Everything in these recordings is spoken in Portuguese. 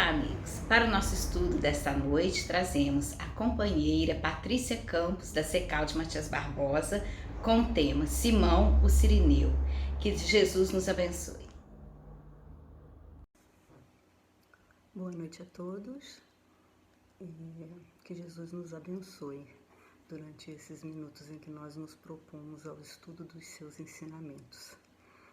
Olá, amigos! Para o nosso estudo desta noite, trazemos a companheira Patrícia Campos, da Secal de Matias Barbosa, com o tema Simão, o Cirineu. Que Jesus nos abençoe. Boa noite a todos. Que Jesus nos abençoe durante esses minutos em que nós nos propomos ao estudo dos seus ensinamentos.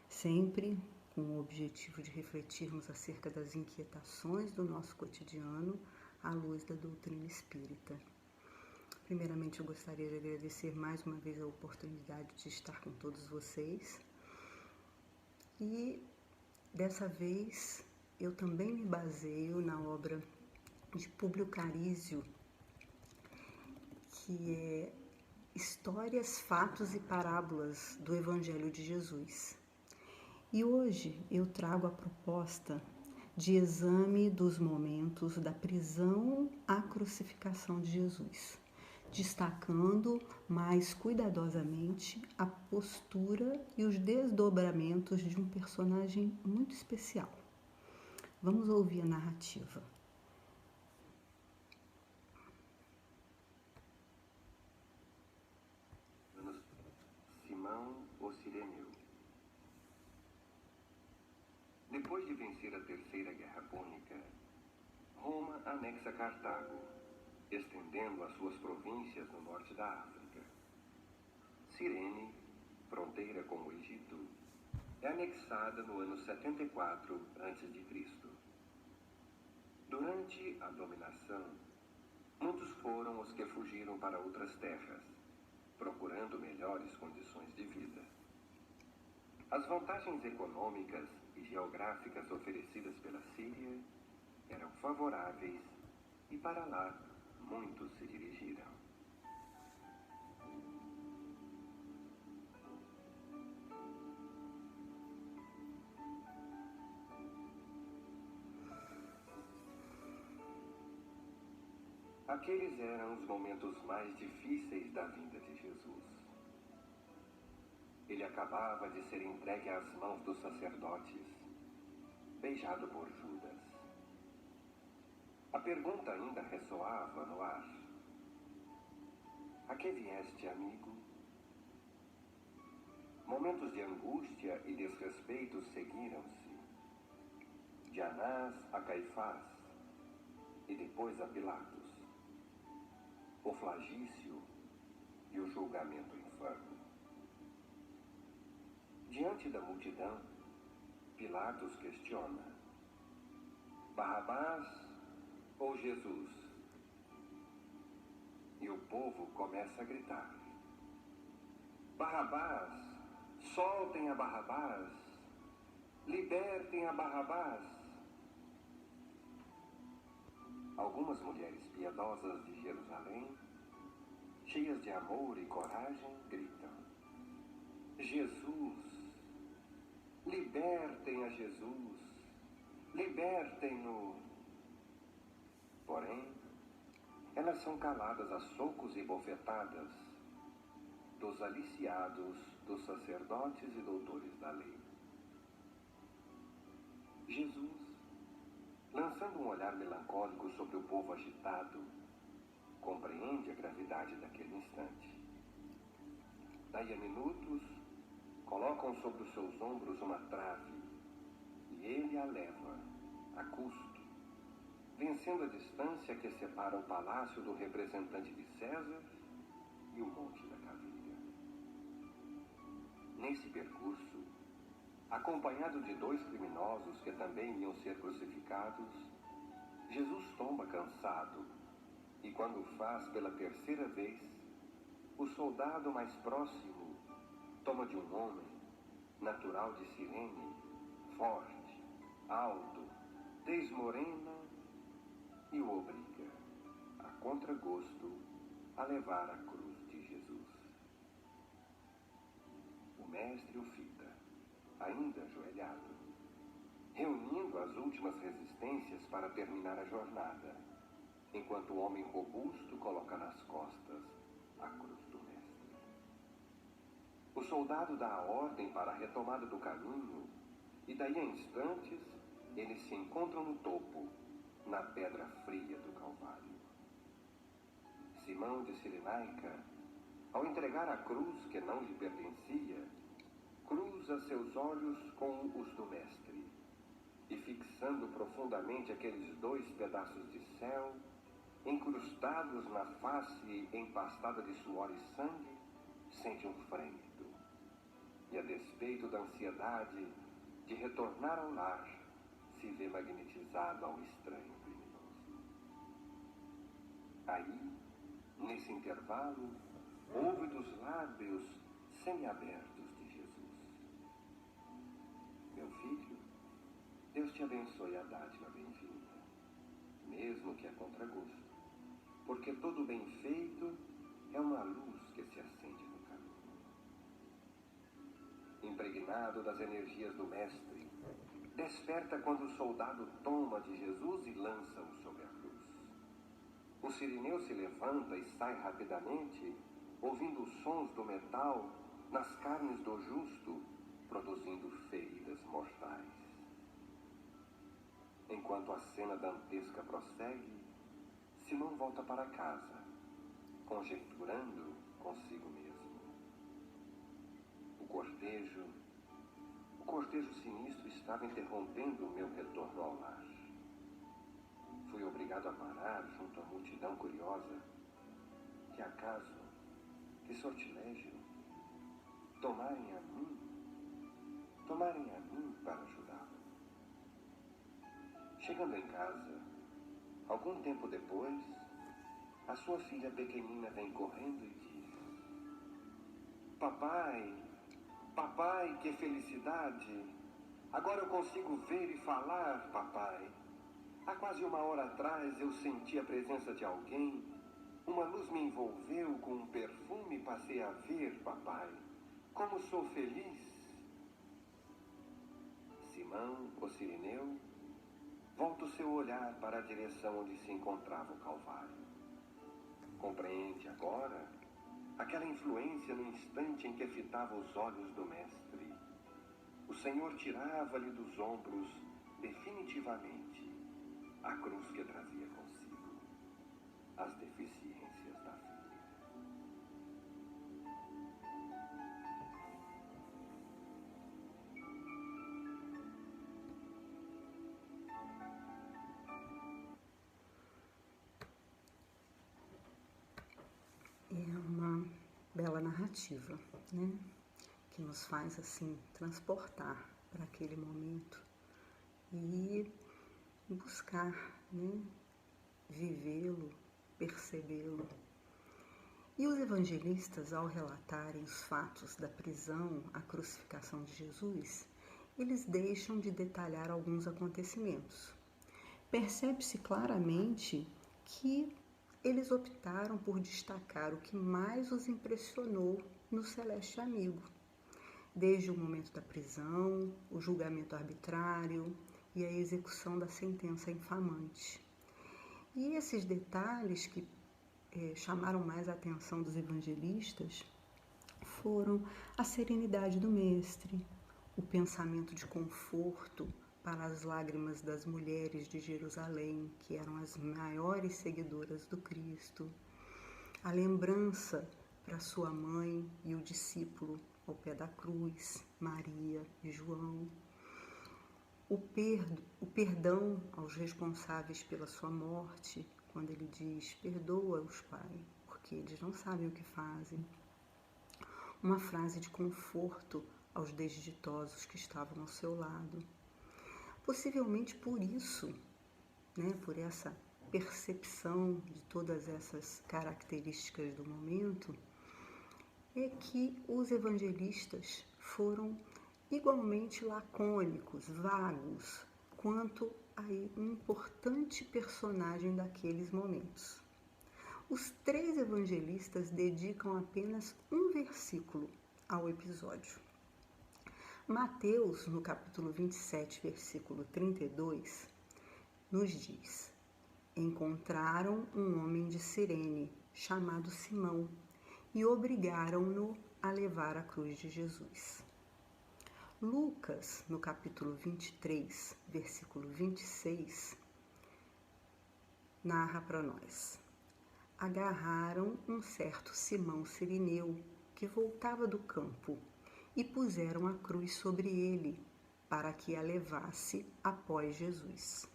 Sempre com o objetivo de refletirmos acerca das inquietações do nosso cotidiano à luz da doutrina espírita. Primeiramente, eu gostaria de agradecer mais uma vez a oportunidade de estar com todos vocês. E dessa vez eu também me baseio na obra de Públio Carísio, que é Histórias, Fatos e Parábolas do Evangelho de Jesus. E hoje eu trago a proposta de exame dos momentos da prisão à crucificação de Jesus, destacando mais cuidadosamente a postura e os desdobramentos de um personagem muito especial. Vamos ouvir a narrativa. Simão, o Cirineu. Depois de vencer a Terceira Guerra Púnica, Roma anexa Cartago, estendendo as suas províncias no norte da África. Cirene, fronteira com o Egito, é anexada no ano 74 a.C. Durante a dominação, muitos foram os que fugiram para outras terras, procurando melhores condições de vida. As vantagens econômicas e geográficas oferecidas pela Síria eram favoráveis e para lá muitos se dirigiram. Aqueles eram os momentos mais difíceis da vinda de Jesus. Ele acabava de ser entregue às mãos dos sacerdotes, beijado por Judas. A pergunta ainda ressoava no ar. A que vieste, amigo? Momentos de angústia e desrespeito seguiram-se. De Anás a Caifás e depois a Pilatos. O flagício e o julgamento infame. Diante da multidão, Pilatos questiona: Barrabás ou Jesus? E o povo começa a gritar: Barrabás! Soltem a Barrabás! Libertem a Barrabás! Algumas mulheres piedosas de Jerusalém, cheias de amor e coragem, gritam: Jesus! Libertem a Jesus! Libertem-no! Porém, elas são caladas a socos e bofetadas dos aliciados dos sacerdotes e doutores da lei. Jesus, lançando um olhar melancólico sobre o povo agitado, compreende a gravidade daquele instante. Daí a minutos, colocam sobre os seus ombros uma trave e ele a leva, a custo, vencendo a distância que separa o palácio do representante de César e o Monte da Caveira. Nesse percurso, acompanhado de 2 criminosos que também iam ser crucificados, Jesus tomba cansado e, quando o faz pela 3ª vez, o soldado mais próximo toma de um homem, natural de Cirene, forte, alto, tez morena, e o obriga, a contragosto, a levar a cruz de Jesus. O mestre o fita, ainda ajoelhado, reunindo as últimas resistências para terminar a jornada, enquanto o homem robusto coloca nas costas a cruz do mestre. O soldado dá a ordem para a retomada do caminho e daí a instantes eles se encontram no topo, pedra fria do Calvário. Simão de Cirenaica, ao entregar a cruz que não lhe pertencia, cruza seus olhos com os do Mestre e, fixando profundamente aqueles 2 pedaços de céu, incrustados na face empastada de suor e sangue, sente um frêmito. E, a despeito da ansiedade de retornar ao lar, se vê magnetizado ao estranho criminoso. Aí, nesse intervalo, ouve dos lábios semiabertos de Jesus: meu filho, Deus te abençoe a dádiva bem-vinda, mesmo que a contragosto, porque todo bem feito é uma luz que se acende no caminho. Impregnado das energias do Mestre, desperta quando o soldado toma de Jesus e lança-o sobre a cruz. O sirineu se levanta e sai rapidamente, ouvindo os sons do metal nas carnes do justo, produzindo feridas mortais. Enquanto a cena dantesca prossegue, Simão volta para casa, conjecturando consigo mesmo. O cortejo sinistro estava interrompendo o meu retorno ao lar. Fui obrigado a parar junto à multidão curiosa. Que acaso, que sortilégio, tomarem a mim para ajudá-lo. Chegando em casa, algum tempo depois, a sua filha pequenina vem correndo e diz: Papai, que felicidade! Agora eu consigo ver e falar, papai. Há quase 1 hora atrás eu senti a presença de alguém. Uma luz me envolveu com um perfume e passei a ver, papai. Como sou feliz! Simão, o sirineu, volta o seu olhar para a direção onde se encontrava o Calvário. Compreende agora aquela influência no instante em que fitava os olhos do Mestre. O Senhor tirava-lhe dos ombros, definitivamente, a cruz que trazia consigo, as deficiências da filha. É uma bela narrativa, né? Que nos faz, assim, transportar para aquele momento e buscar, né? Vivê-lo, percebê-lo. E os evangelistas, ao relatarem os fatos da prisão, a crucificação de Jesus, eles deixam de detalhar alguns acontecimentos. Percebe-se claramente que eles optaram por destacar o que mais os impressionou no Celeste Amigo, desde o momento da prisão, o julgamento arbitrário e a execução da sentença infamante. E esses detalhes que chamaram mais a atenção dos evangelistas foram a serenidade do Mestre, o pensamento de conforto para as lágrimas das mulheres de Jerusalém, que eram as maiores seguidoras do Cristo, a lembrança para sua mãe e o discípulo ao pé da cruz, Maria e João, o perdão aos responsáveis pela sua morte, quando ele diz: perdoa-os, Pai, porque eles não sabem o que fazem. Uma frase de conforto aos desditosos que estavam ao seu lado. Possivelmente por isso, né, por essa percepção de todas essas características do momento, é que os evangelistas foram igualmente lacônicos, vagos, quanto a um importante personagem daqueles momentos. Os 3 evangelistas dedicam apenas um versículo ao episódio. Mateus, no capítulo 27, versículo 32, nos diz: encontraram um homem de Cirene, chamado Simão, e obrigaram-no a levar a cruz de Jesus. Lucas, no capítulo 23, versículo 26, narra para nós: agarraram um certo Simão Cirineu, que voltava do campo, e puseram a cruz sobre ele, para que a levasse após Jesus.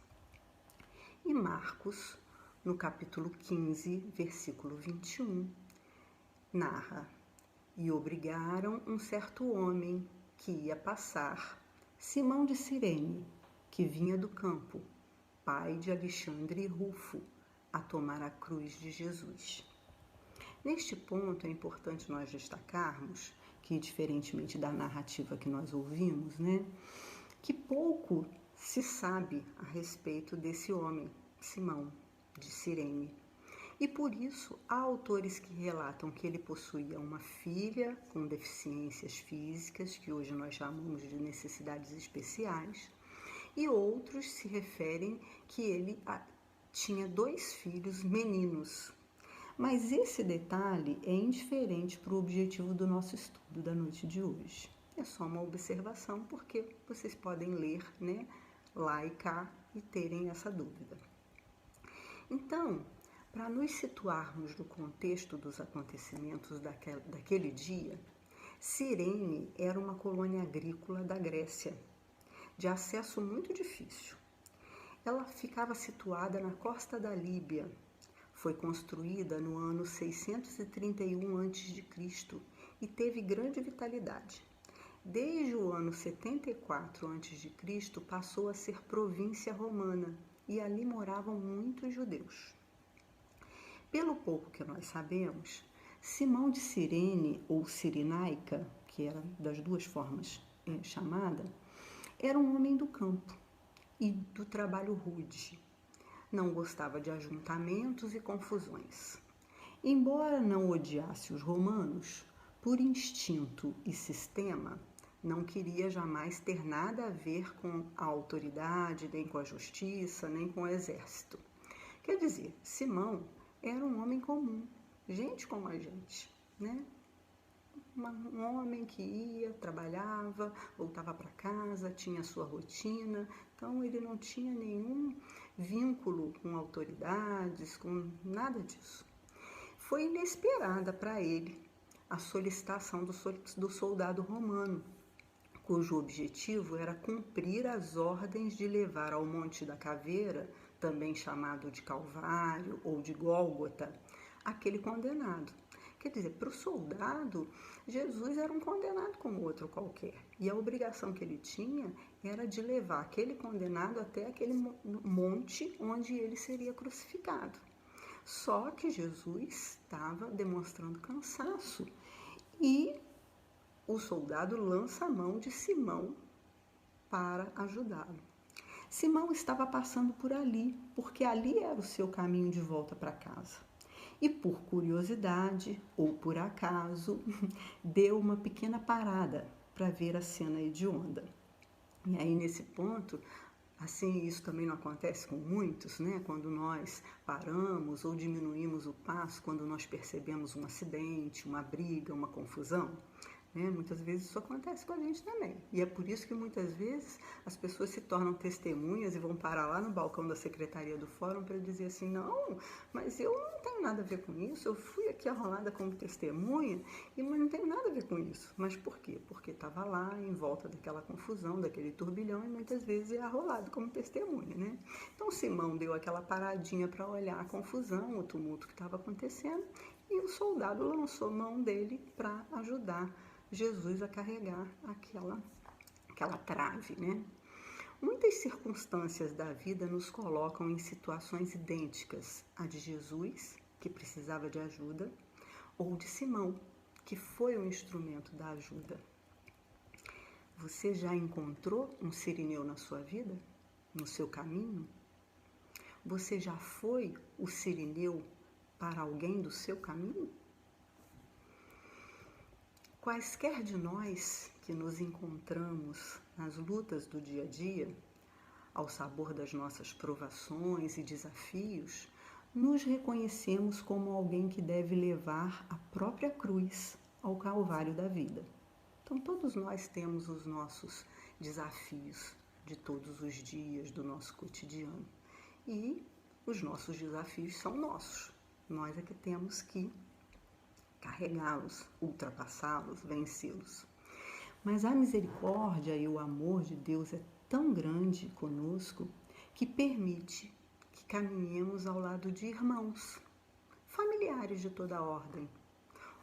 E Marcos, no capítulo 15, versículo 21, narra: e obrigaram um certo homem que ia passar, Simão de Cirene, que vinha do campo, pai de Alexandre e Rufo, a tomar a cruz de Jesus. Neste ponto é importante nós destacarmos que, diferentemente da narrativa que nós ouvimos, que pouco se sabe a respeito desse homem, Simão de Cirene. E por isso há autores que relatam que ele possuía uma filha com deficiências físicas, que hoje nós chamamos de necessidades especiais, e outros se referem que ele tinha 2 filhos meninos. Mas esse detalhe é indiferente para o objetivo do nosso estudo da noite de hoje. É só uma observação, porque vocês podem ler, lá e cá e terem essa dúvida. Então, para nos situarmos no contexto dos acontecimentos daquele dia, Cirene era uma colônia agrícola da Grécia, de acesso muito difícil. Ela ficava situada na costa da Líbia. Foi construída no ano 631 a.C. e teve grande vitalidade. Desde o ano 74 a.C. passou a ser província romana e ali moravam muitos judeus. Pelo pouco que nós sabemos, Simão de Cirene, ou Cirenaica, que era das 2 formas chamada, era um homem do campo e do trabalho rude. Não gostava de ajuntamentos e confusões. Embora não odiasse os romanos, por instinto e sistema, não queria jamais ter nada a ver com a autoridade, nem com a justiça, nem com o exército. Quer dizer, Simão era um homem comum, gente como a gente, Um homem que ia, trabalhava, voltava para casa, tinha sua rotina, então ele não tinha nenhum vínculo com autoridades, com nada disso. Foi inesperada para ele a solicitação do soldado romano, cujo objetivo era cumprir as ordens de levar ao Monte da Caveira, também chamado de Calvário ou de Gólgota, aquele condenado. Quer dizer, para o soldado, Jesus era um condenado como outro qualquer. E a obrigação que ele tinha era de levar aquele condenado até aquele monte onde ele seria crucificado. Só que Jesus estava demonstrando cansaço e o soldado lança a mão de Simão para ajudá-lo. Simão estava passando por ali, porque ali era o seu caminho de volta para casa. E por curiosidade ou por acaso, deu uma pequena parada para ver a cena hedionda. E aí, nesse ponto, assim, isso também não acontece com muitos, Quando nós paramos ou diminuímos o passo, quando nós percebemos um acidente, uma briga, uma confusão, Muitas vezes isso acontece com a gente também. E é por isso que muitas vezes as pessoas se tornam testemunhas e vão parar lá no balcão da secretaria do fórum para dizer assim: não, mas eu não tenho nada a ver com isso, eu fui aqui arrolada como testemunha, mas não tenho nada a ver com isso. Mas por quê? Porque estava lá em volta daquela confusão, daquele turbilhão, e muitas vezes é arrolado como testemunha, Então Simão deu aquela paradinha para olhar a confusão, o tumulto que estava acontecendo, e o soldado lançou mão dele para ajudar Jesus a carregar aquela trave, Muitas circunstâncias da vida nos colocam em situações idênticas à de Jesus, que precisava de ajuda, ou de Simão, que foi o instrumento da ajuda. Você já encontrou um Cirineu na sua vida? No seu caminho? Você já foi o Cirineu para alguém do seu caminho? Quaisquer de nós que nos encontramos nas lutas do dia a dia, ao sabor das nossas provações e desafios, nos reconhecemos como alguém que deve levar a própria cruz ao calvário da vida. Então, todos nós temos os nossos desafios de todos os dias do nosso cotidiano. E os nossos desafios são nossos. Nós é que temos que carregá-los, ultrapassá-los, vencê-los. Mas a misericórdia e o amor de Deus é tão grande conosco que permite que caminhemos ao lado de irmãos, familiares de toda ordem,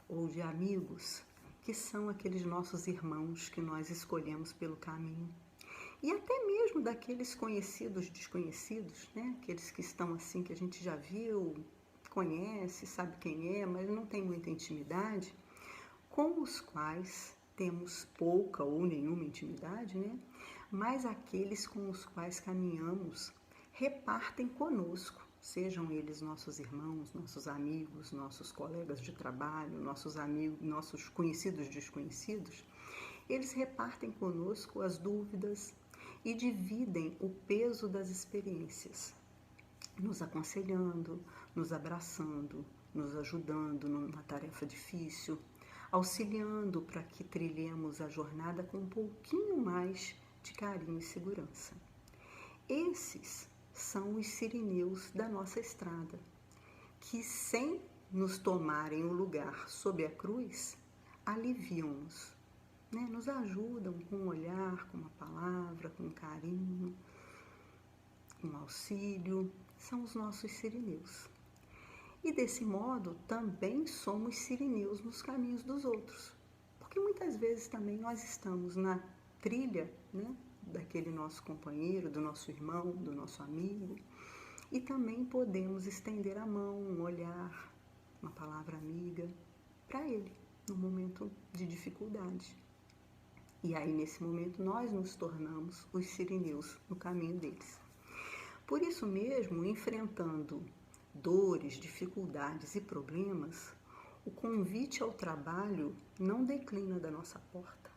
ou de amigos, que são aqueles nossos irmãos que nós escolhemos pelo caminho. E até mesmo daqueles conhecidos, desconhecidos, né? Aqueles que estão assim, que a gente já viu, conhece, sabe quem é, mas não tem muita intimidade, com os quais temos pouca ou nenhuma intimidade, né? Mas aqueles com os quais caminhamos repartem conosco, sejam eles nossos irmãos, nossos amigos, nossos colegas de trabalho, nossos amigos, nossos conhecidos desconhecidos, eles repartem conosco as dúvidas e dividem o peso das experiências, nos aconselhando, nos abraçando, nos ajudando numa tarefa difícil, auxiliando para que trilhemos a jornada com um pouquinho mais de carinho e segurança. Esses são os sirineus da nossa estrada, que sem nos tomarem o lugar sob a cruz, aliviam-nos, né? Nos ajudam com um olhar, com uma palavra, com um carinho, com um auxílio, são os nossos sirineus. E desse modo também somos sirineus nos caminhos dos outros, porque muitas vezes também nós estamos na trilha, né, daquele nosso companheiro, do nosso irmão, do nosso amigo, e também podemos estender a mão, um olhar, uma palavra amiga para ele, no momento de dificuldade. E aí, nesse momento, nós nos tornamos os sirineus no caminho deles. Por isso mesmo, enfrentando dores, dificuldades e problemas, o convite ao trabalho não declina da nossa porta.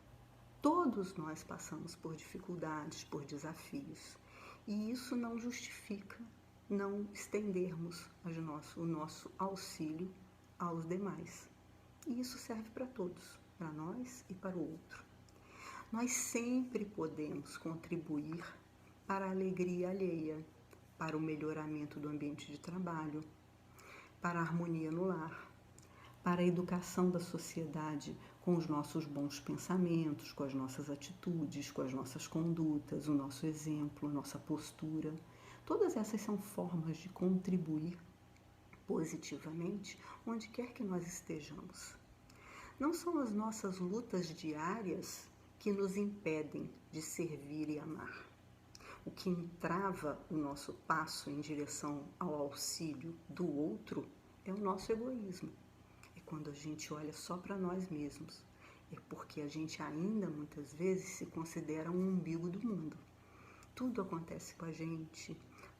Todos nós passamos por dificuldades, por desafios, e isso não justifica não estendermos o nosso auxílio aos demais. E isso serve para todos, para nós e para o outro. Nós sempre podemos contribuir para a alegria alheia, para o melhoramento do ambiente de trabalho, para a harmonia no lar, para a educação da sociedade com os nossos bons pensamentos, com as nossas atitudes, com as nossas condutas, o nosso exemplo, a nossa postura. Todas essas são formas de contribuir positivamente onde quer que nós estejamos. Não são as nossas lutas diárias que nos impedem de servir e amar. O que entrava o nosso passo em direção ao auxílio do outro é o nosso egoísmo. É quando a gente olha só para nós mesmos. É porque a gente ainda muitas vezes se considera um umbigo do mundo. Tudo acontece com a gente,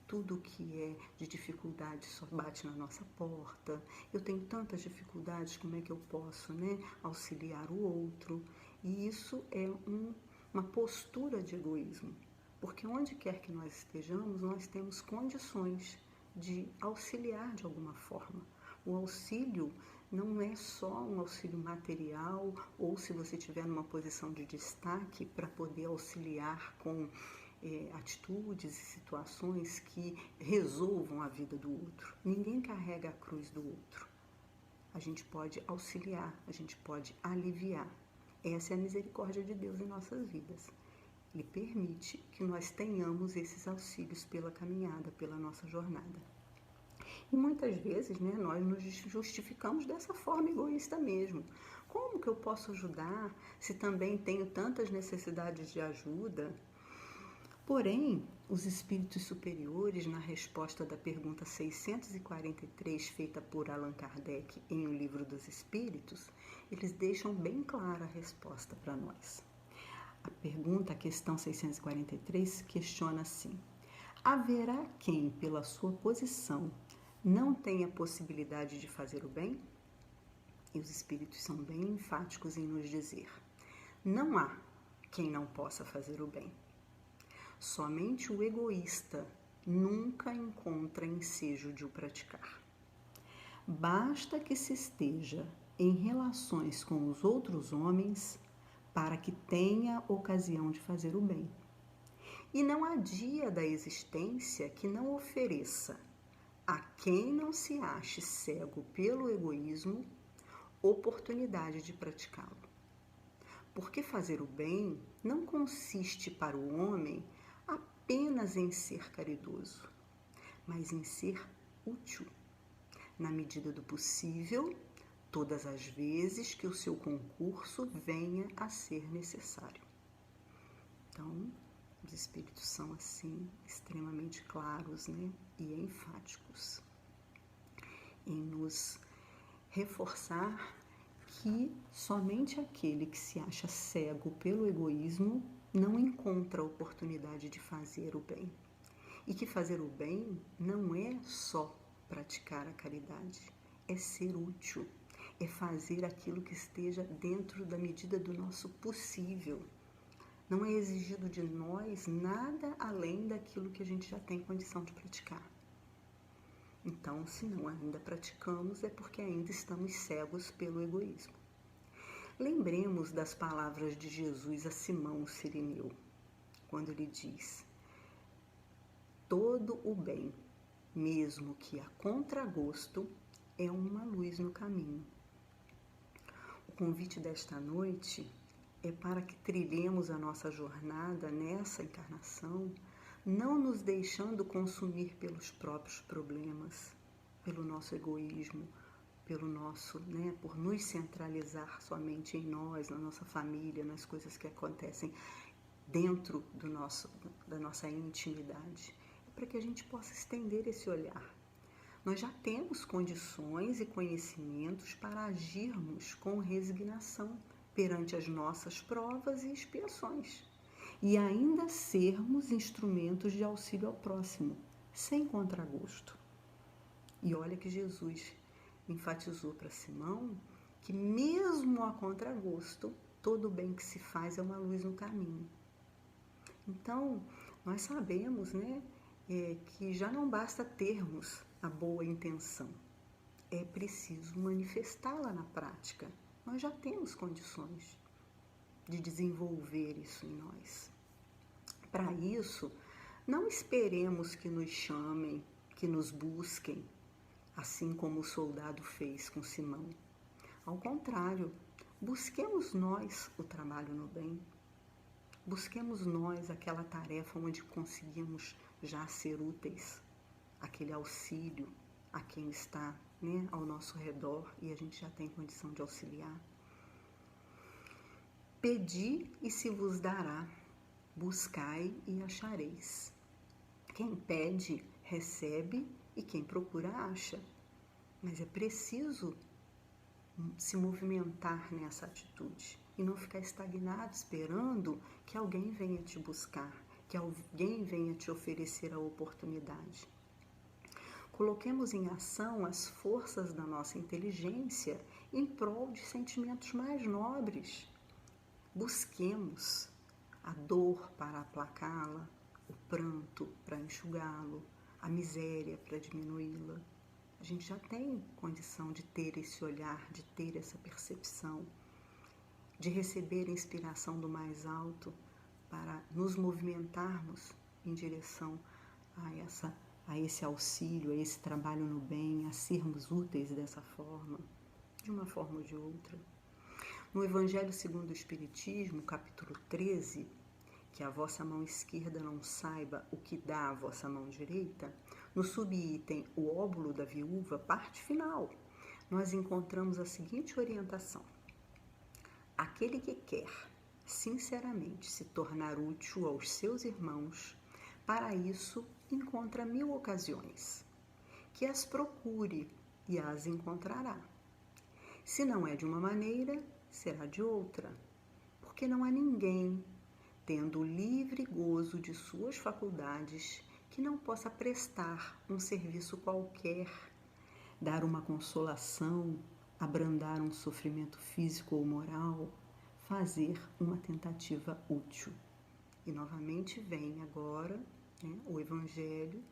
tudo que é de dificuldade só bate na nossa porta. Eu tenho tantas dificuldades, como é que eu posso, auxiliar o outro? E isso é uma postura de egoísmo. Porque onde quer que nós estejamos, nós temos condições de auxiliar de alguma forma. O auxílio não é só um auxílio material, ou se você estiver numa posição de destaque para poder auxiliar com atitudes e situações que resolvam a vida do outro. Ninguém carrega a cruz do outro. A gente pode auxiliar, a gente pode aliviar. Essa é a misericórdia de Deus em nossas vidas. Ele permite que nós tenhamos esses auxílios pela caminhada, pela nossa jornada. E muitas vezes, nós nos justificamos dessa forma egoísta mesmo. Como que eu posso ajudar se também tenho tantas necessidades de ajuda? Porém, os espíritos superiores, na resposta da pergunta 643, feita por Allan Kardec em O Livro dos Espíritos, eles deixam bem clara a resposta para nós. A questão 643, questiona assim: haverá quem, pela sua posição, não tenha possibilidade de fazer o bem? E os espíritos são bem enfáticos em nos dizer: não há quem não possa fazer o bem. Somente o egoísta nunca encontra ensejo de o praticar. Basta que se esteja em relações com os outros homens para que tenha ocasião de fazer o bem. E não há dia da existência que não ofereça, a quem não se ache cego pelo egoísmo, oportunidade de praticá-lo. Porque fazer o bem não consiste para o homem apenas em ser caridoso, mas em ser útil, na medida do possível, todas as vezes que o seu concurso venha a ser necessário. Então, os espíritos são assim extremamente claros, né? E enfáticos em nos reforçar que somente aquele que se acha cego pelo egoísmo não encontra a oportunidade de fazer o bem. E que fazer o bem não é só praticar a caridade, é ser útil, é fazer aquilo que esteja dentro da medida do nosso possível. Não é exigido de nós nada além daquilo que a gente já tem condição de praticar. Então, se não ainda praticamos, é porque ainda estamos cegos pelo egoísmo. Lembremos das palavras de Jesus a Simão o Cirineu, quando ele diz: todo o bem, mesmo que a contragosto, é uma luz no caminho. O convite desta noite é para que trilhemos a nossa jornada nessa encarnação, não nos deixando consumir pelos próprios problemas, pelo nosso egoísmo, por nos centralizar somente em nós, na nossa família, nas coisas que acontecem dentro da nossa intimidade, para que a gente possa estender esse olhar. Nós já temos condições e conhecimentos para agirmos com resignação perante as nossas provas e expiações, e ainda sermos instrumentos de auxílio ao próximo, sem contragosto. E olha que Jesus enfatizou para Simão que mesmo a contragosto, todo o bem que se faz é uma luz no caminho. Então, nós sabemos, que já não basta termos a boa intenção, é preciso manifestá-la na prática. Nós já temos condições de desenvolver isso em nós. Para isso, não esperemos que nos chamem, que nos busquem, assim como o soldado fez com Simão. Ao contrário, busquemos nós o trabalho no bem. Busquemos nós aquela tarefa onde conseguimos já ser úteis, aquele auxílio a quem está ao nosso redor e a gente já tem condição de auxiliar. Pedi e se vos dará, buscai e achareis. Quem pede, recebe, e quem procura, acha. Mas é preciso se movimentar nessa atitude e não ficar estagnado esperando que alguém venha te buscar, que alguém venha te oferecer a oportunidade. Coloquemos em ação as forças da nossa inteligência em prol de sentimentos mais nobres. Busquemos a dor para aplacá-la, o pranto para enxugá-lo, a miséria para diminuí-la. A gente já tem condição de ter esse olhar, de ter essa percepção, de receber a inspiração do mais alto para nos movimentarmos em direção a esse auxílio, a esse trabalho no bem, a sermos úteis dessa forma, de uma forma ou de outra. No Evangelho segundo o Espiritismo, capítulo 13, que a vossa mão esquerda não saiba o que dá a vossa mão direita, no subitem O Óbolo da Viúva, parte final, nós encontramos a seguinte orientação: aquele que quer sinceramente se tornar útil aos seus irmãos, para isso encontra 1000 ocasiões, que as procure e as encontrará. Se não é de uma maneira, será de outra, porque não há ninguém, tendo o livre gozo de suas faculdades, que não possa prestar um serviço qualquer, dar uma consolação, abrandar um sofrimento físico ou moral, fazer uma tentativa útil. E novamente vem agora o Evangelho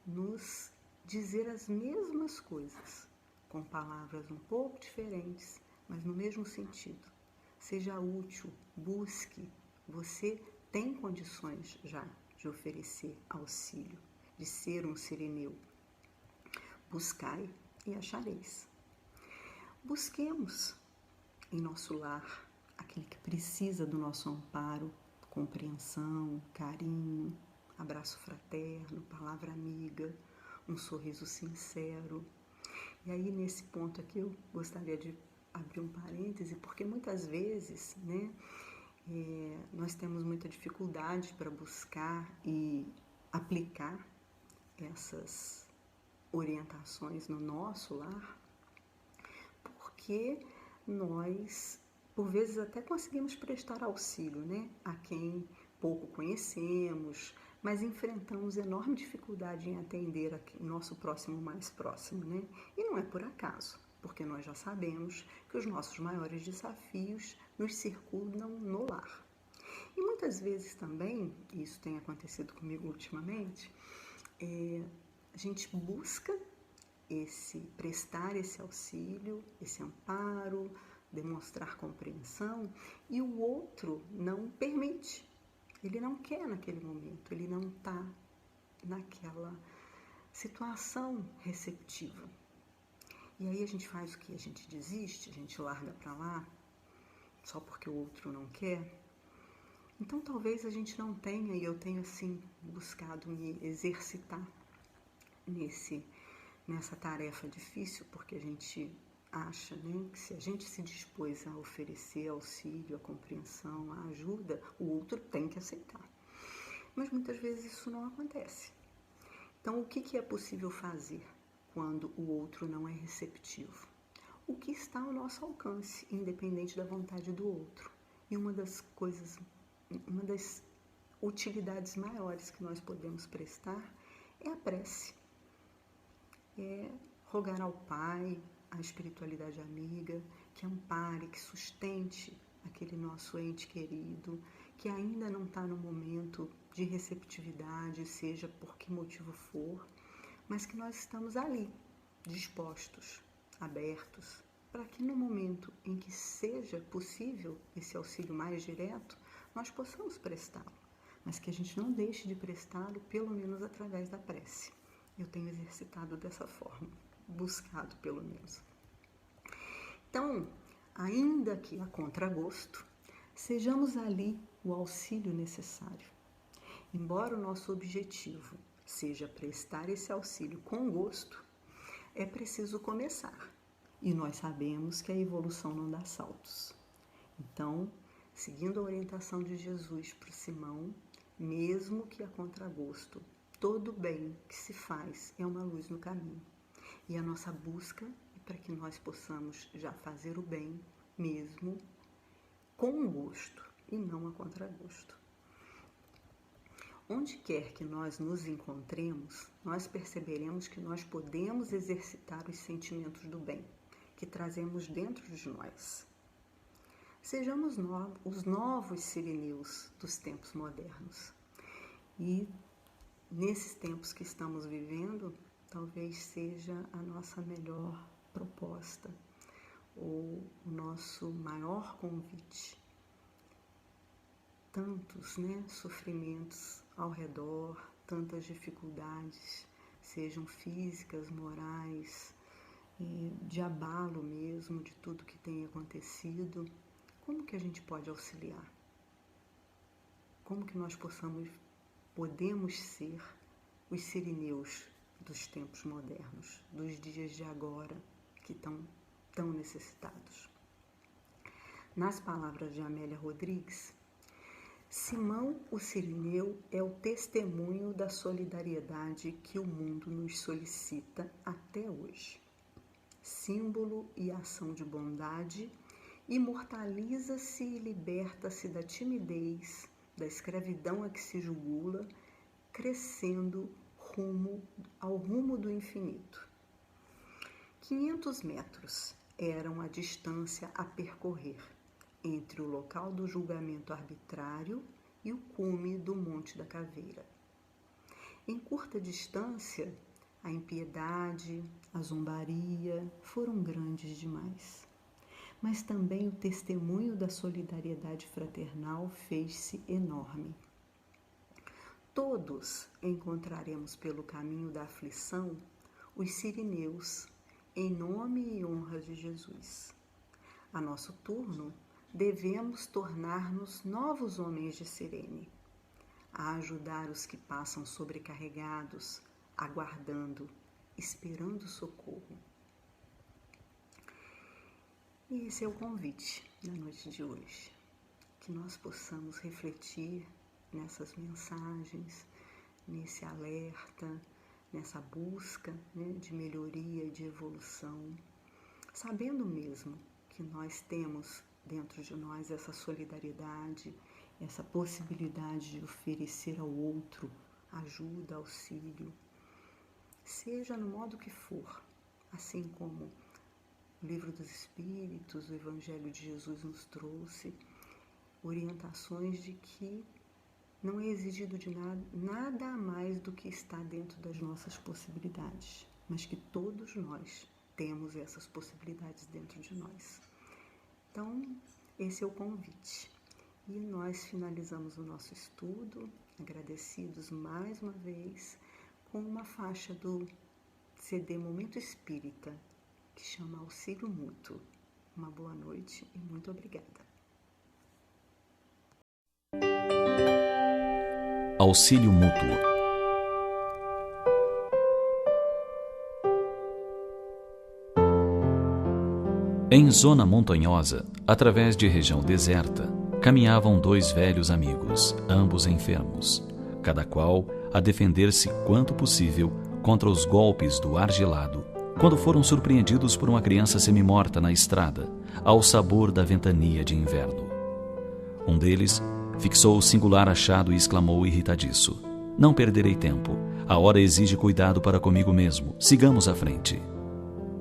nos dizer as mesmas coisas, com palavras um pouco diferentes, mas no mesmo sentido. Seja útil, busque, você tem condições já de oferecer auxílio, de ser um Cirineu. Buscai e achareis. Busquemos em nosso lar aquele que precisa do nosso amparo, compreensão, carinho, abraço fraterno, palavra amiga, um sorriso sincero. E aí, nesse ponto aqui, eu gostaria de abrir um parêntese, porque muitas vezes, né, nós temos muita dificuldade para buscar e aplicar essas orientações no nosso lar, porque nós, por vezes, até conseguimos prestar auxílio, né, a quem pouco conhecemos, mas enfrentamos enorme dificuldade em atender o nosso próximo mais próximo, né? E não é por acaso, porque nós já sabemos que os nossos maiores desafios nos circundam no lar. E muitas vezes também, e isso tem acontecido comigo ultimamente, a gente busca prestar esse auxílio, esse amparo, demonstrar compreensão, e o outro não permite. Ele não quer naquele momento, ele não está naquela situação receptiva. E aí a gente faz o que? A gente desiste, a gente larga para lá, só porque o outro não quer. Então talvez a gente não tenha, e eu tenho assim buscado me exercitar nessa tarefa difícil, porque a gente acha, né, que se a gente se dispôs a oferecer auxílio, a compreensão, a ajuda, o outro tem que aceitar. Mas muitas vezes isso não acontece. Então, o que é possível fazer quando o outro não é receptivo? O que está ao nosso alcance, independente da vontade do outro. E uma das utilidades maiores que nós podemos prestar é a prece. É rogar ao Pai, à espiritualidade amiga, que ampare, que sustente aquele nosso ente querido, que ainda não está no momento de receptividade, seja por que motivo for, mas que nós estamos ali, dispostos, abertos, para que no momento em que seja possível esse auxílio mais direto, nós possamos prestá-lo, mas que a gente não deixe de prestá-lo, pelo menos através da prece. Eu tenho exercitado dessa forma, buscado pelo menos. Então, ainda que a contragosto, sejamos ali o auxílio necessário. Embora o nosso objetivo seja prestar esse auxílio com gosto, é preciso começar. E nós sabemos que a evolução não dá saltos. Então, seguindo a orientação de Jesus para Simão, mesmo que a contragosto, todo bem que se faz é uma luz no caminho. E a nossa busca é para que nós possamos já fazer o bem, mesmo com gosto e não a contragosto. Onde quer que nós nos encontremos, nós perceberemos que nós podemos exercitar os sentimentos do bem que trazemos dentro de nós. Sejamos os novos sirineus dos tempos modernos. E nesses tempos que estamos vivendo, talvez seja a nossa melhor proposta ou o nosso maior convite. Tantos, sofrimentos ao redor, tantas dificuldades, sejam físicas, morais, de abalo mesmo de tudo que tem acontecido. Como que a gente pode auxiliar? Como que nós podemos ser os sirineus dos tempos modernos, dos dias de agora, que estão tão necessitados? Nas palavras de Amélia Rodrigues, Simão o Sirineu é o testemunho da solidariedade que o mundo nos solicita até hoje. Símbolo e ação de bondade, imortaliza-se e liberta-se da timidez, da escravidão a que se jugula, crescendo ao rumo do infinito. 500 metros eram a distância a percorrer entre o local do julgamento arbitrário e o cume do Monte da Caveira. Em curta distância, a impiedade, a zombaria foram grandes demais. Mas também o testemunho da solidariedade fraternal fez-se enorme. Todos encontraremos pelo caminho da aflição os sirineus, em nome e honra de Jesus. A nosso turno, devemos tornar-nos novos homens de Cirene, a ajudar os que passam sobrecarregados, aguardando, esperando socorro. E esse é o convite da noite de hoje, que nós possamos refletir nessas mensagens, nesse alerta, nessa busca, de melhoria, de evolução, sabendo mesmo que nós temos dentro de nós essa solidariedade, essa possibilidade de oferecer ao outro ajuda, auxílio, seja no modo que for, assim como o Livro dos Espíritos, o Evangelho de Jesus nos trouxe orientações de que não é exigido de nada a mais do que está dentro das nossas possibilidades, mas que todos nós temos essas possibilidades dentro de nós. Então, esse é o convite. E nós finalizamos o nosso estudo, agradecidos mais uma vez, com uma faixa do CD Momento Espírita, que chama Auxílio Mútuo. Uma boa noite e muito obrigada. Auxílio Mútuo. Em zona montanhosa, através de região deserta, caminhavam dois velhos amigos, ambos enfermos, cada qual a defender-se quanto possível contra os golpes do ar gelado, quando foram surpreendidos por uma criança semimorta na estrada, ao sabor da ventania de inverno. Um deles fixou o singular achado e exclamou irritadiço: "Não perderei tempo. A hora exige cuidado para comigo mesmo. Sigamos à frente."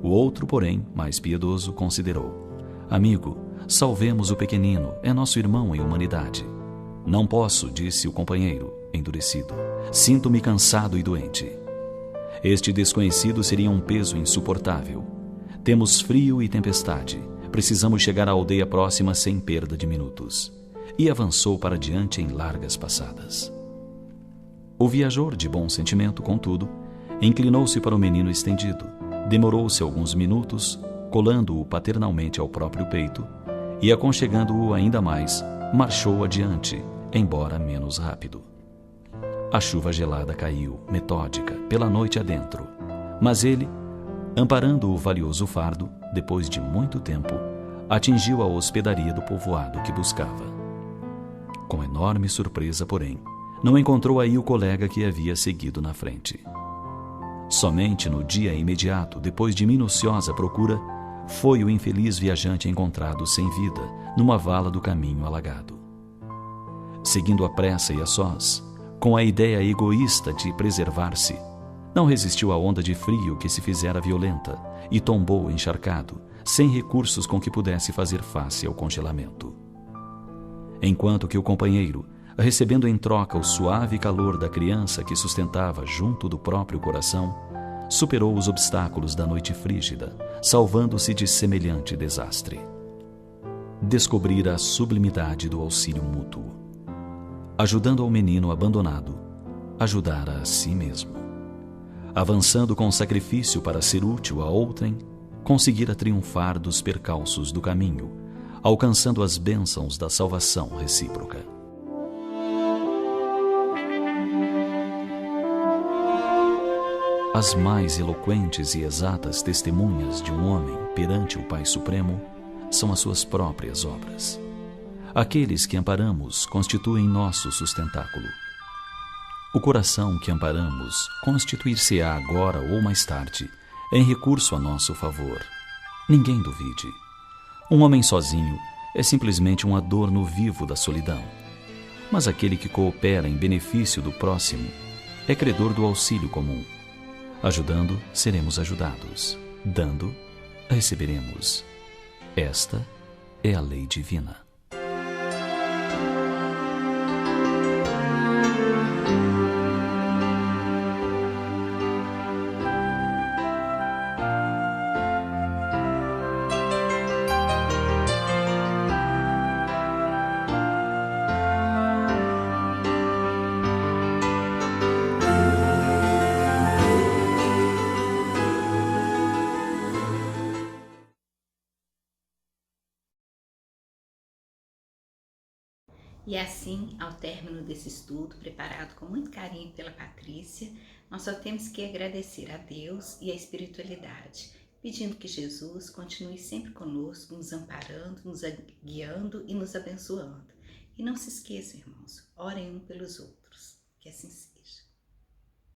O outro, porém, mais piedoso, considerou: "Amigo, salvemos o pequenino. É nosso irmão em humanidade." "Não posso", disse o companheiro, endurecido. "Sinto-me cansado e doente." Este desconhecido seria um peso insuportável. "Temos frio e tempestade. Precisamos chegar à aldeia próxima sem perda de minutos." E avançou para diante em largas passadas. O viajor, de bom sentimento, contudo, inclinou-se para o menino estendido, demorou-se alguns minutos, colando-o paternalmente ao próprio peito, e, aconchegando-o ainda mais, marchou adiante, embora menos rápido. A chuva gelada caiu, metódica, pela noite adentro, mas ele, amparando o valioso fardo, depois de muito tempo, atingiu a hospedaria do povoado que buscava. Com enorme surpresa, porém, não encontrou aí o colega que havia seguido na frente. Somente no dia imediato, depois de minuciosa procura, foi o infeliz viajante encontrado sem vida, numa vala do caminho alagado. Seguindo à pressa e a sós, com a ideia egoísta de preservar-se, não resistiu à onda de frio que se fizera violenta e tombou encharcado, sem recursos com que pudesse fazer face ao congelamento. Enquanto que o companheiro, recebendo em troca o suave calor da criança que sustentava junto do próprio coração, superou os obstáculos da noite frígida, salvando-se de semelhante desastre. Descobrira a sublimidade do auxílio mútuo. Ajudando ao menino abandonado, ajudara a si mesmo. Avançando com sacrifício para ser útil a outrem, conseguira triunfar dos percalços do caminho, alcançando as bênçãos da salvação recíproca. As mais eloquentes e exatas testemunhas de um homem perante o Pai Supremo são as suas próprias obras. Aqueles que amparamos constituem nosso sustentáculo. O coração que amparamos constituir-se-á agora ou mais tarde em recurso a nosso favor. Ninguém duvide. Um homem sozinho é simplesmente um adorno vivo da solidão. Mas aquele que coopera em benefício do próximo é credor do auxílio comum. Ajudando, seremos ajudados. Dando, receberemos. Esta é a lei divina. E assim, ao término desse estudo, preparado com muito carinho pela Patrícia, nós só temos que agradecer a Deus e a espiritualidade, pedindo que Jesus continue sempre conosco, nos amparando, nos guiando e nos abençoando. E não se esqueçam, irmãos, orem um pelos outros. Que assim seja.